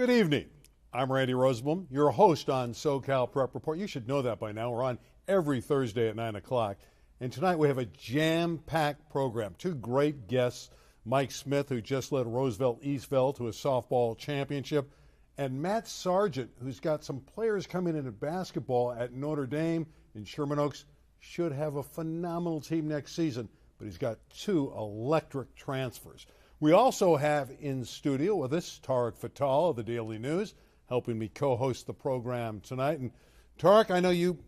Good evening. I'm Randy Rosenblum, your host on SoCal Prep Report. You should know that by now. We're on every Thursday at 9 o'clock. And tonight we have a jam-packed program. Two great guests, Mike Smith, who just led Roosevelt Eastville to a softball championship, and Matt Sargent, who's got some players coming in at basketball at Notre Dame in Sherman Oaks. Should have a phenomenal team next season, but he's got two electric transfers. We also have in studio with us Tarek of the Daily News, helping me co-host the program tonight. And Tarek, I know you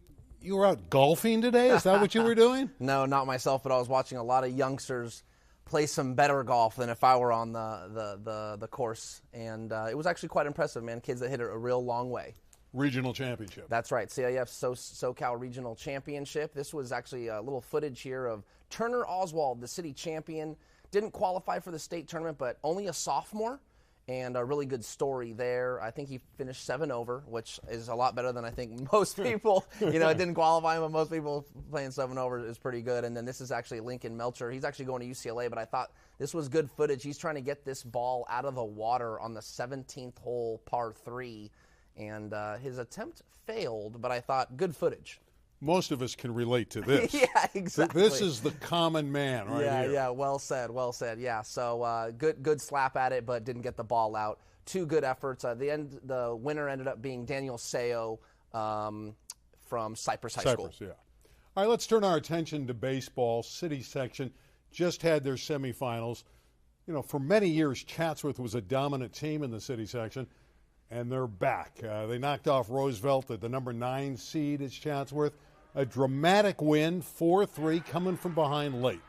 were out golfing today. Is that what you were doing? No, not myself, but I was watching a lot of youngsters play some better golf than if I were on the course. And it was actually quite impressive, man. Kids that hit it a real long way. Regional championship. That's right, CIF SoCal Regional Championship. This was actually a little footage here of Turner Oswald, the city champion. Didn't qualify for the state tournament, but only a sophomore, and a really good story there. I think he finished 7 over, which is a lot better than I think most people. Didn't qualify, but most people playing 7 over is pretty good. And then this is actually Lincoln Melcher. He's actually going to UCLA, but I thought this was good footage. He's trying to get this ball out of the water on the 17th hole, par 3, and his attempt failed, but I thought good footage. Most of us can relate to this. Yeah, exactly. This is the common man right here. Yeah, well said. Yeah, so good slap at it, but didn't get the ball out. Two good efforts. The winner ended up being Daniel Sayo from Cypress High School. Yeah. All right, let's turn our attention to baseball. City section just had their semifinals. For many years, Chatsworth was a dominant team in the city section, and they're back. They knocked off Roosevelt at the number 9 seed is Chatsworth. A dramatic win, 4-3, coming from behind late.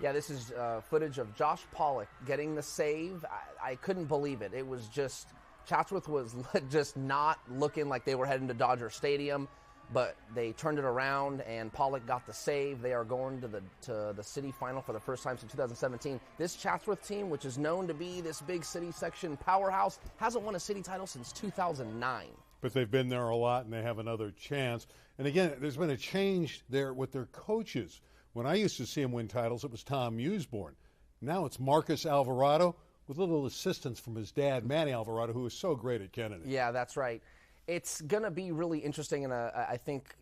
Yeah, this is footage of Josh Pollock getting the save. I couldn't believe it. It was just, Chatsworth was just not looking like they were heading to Dodger Stadium, but they turned it around, and Pollock got the save. They are going to the city final for the first time since 2017. This Chatsworth team, which is known to be this big city section powerhouse, hasn't won a city title since 2009. But they've been there a lot, and they have another chance. And again, there's been a change there with their coaches. When I used to see them win titles, it was Tom Usborne. Now it's Marcus Alvarado with little assistance from his dad, Manny Alvarado, who is so great at Kennedy. Yeah, that's right. It's going to be really interesting, and I think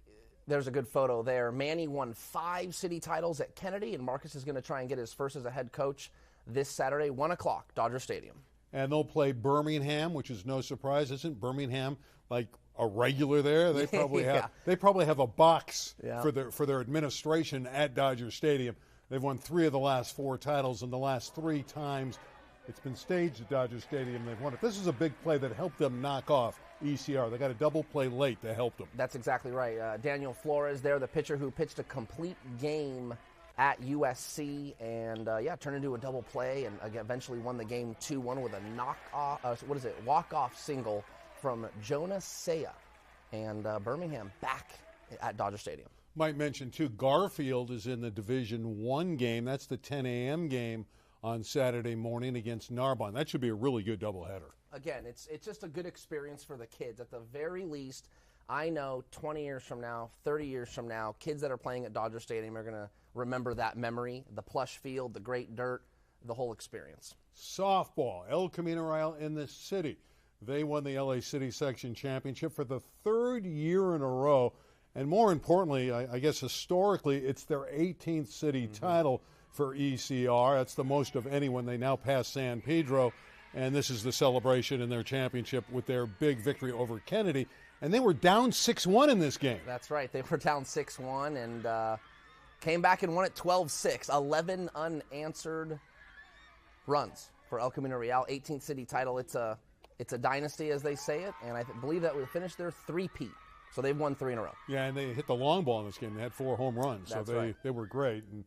there's a good photo there. Manny won 5 city titles at Kennedy, and Marcus is going to try and get his first as a head coach this Saturday, 1 o'clock, Dodger Stadium. And they'll play Birmingham, which is no surprise. Isn't Birmingham like a regular there? They probably have they probably have a box for their administration at Dodger Stadium. They've won 3 of the last 4 titles, and the last 3 times it's been staged at Dodger Stadium, they've won it. This is a big play that helped them knock off ECR. They got a double play late to help them. That's exactly right. Daniel Flores there, the pitcher who pitched a complete game at USC, and turned into a double play, and eventually won the game 2-1 with a walk-off single from Jonas Saya, and Birmingham back at Dodger Stadium. Might mention too, Garfield is in the Division I game. That's the 10 a.m. game on Saturday morning against Narbonne. That should be a really good doubleheader. Again, it's just a good experience for the kids. At the very least, I know 20 years from now, 30 years from now, kids that are playing at Dodger Stadium are going to remember that memory, the plush field, the great dirt, the whole experience. Softball, El Camino Real in the city. They won the LA City Section Championship for the 3rd year in a row. And more importantly, I guess historically, it's their 18th city title for ECR. That's the most of anyone. They now pass San Pedro. And this is the celebration in their championship with their big victory over Kennedy. And they were down 6-1 in this game. That's right. They were down 6-1 and came back and won it 12-6. 11 unanswered runs for El Camino Real. 18th city title. It's a dynasty, as they say it. And I believe that we finished their 3-peat. So they've won 3 in a row. Yeah, and they hit the long ball in this game. They had 4 home runs. That's so right. They were great. And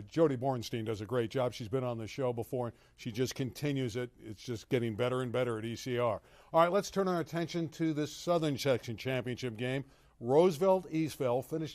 Jody Bornstein does a great job. She's been on the show before. She just continues it. It's just getting better and better at ECR. All right, let's turn our attention to this Southern Section Championship game. Roosevelt Eastville finished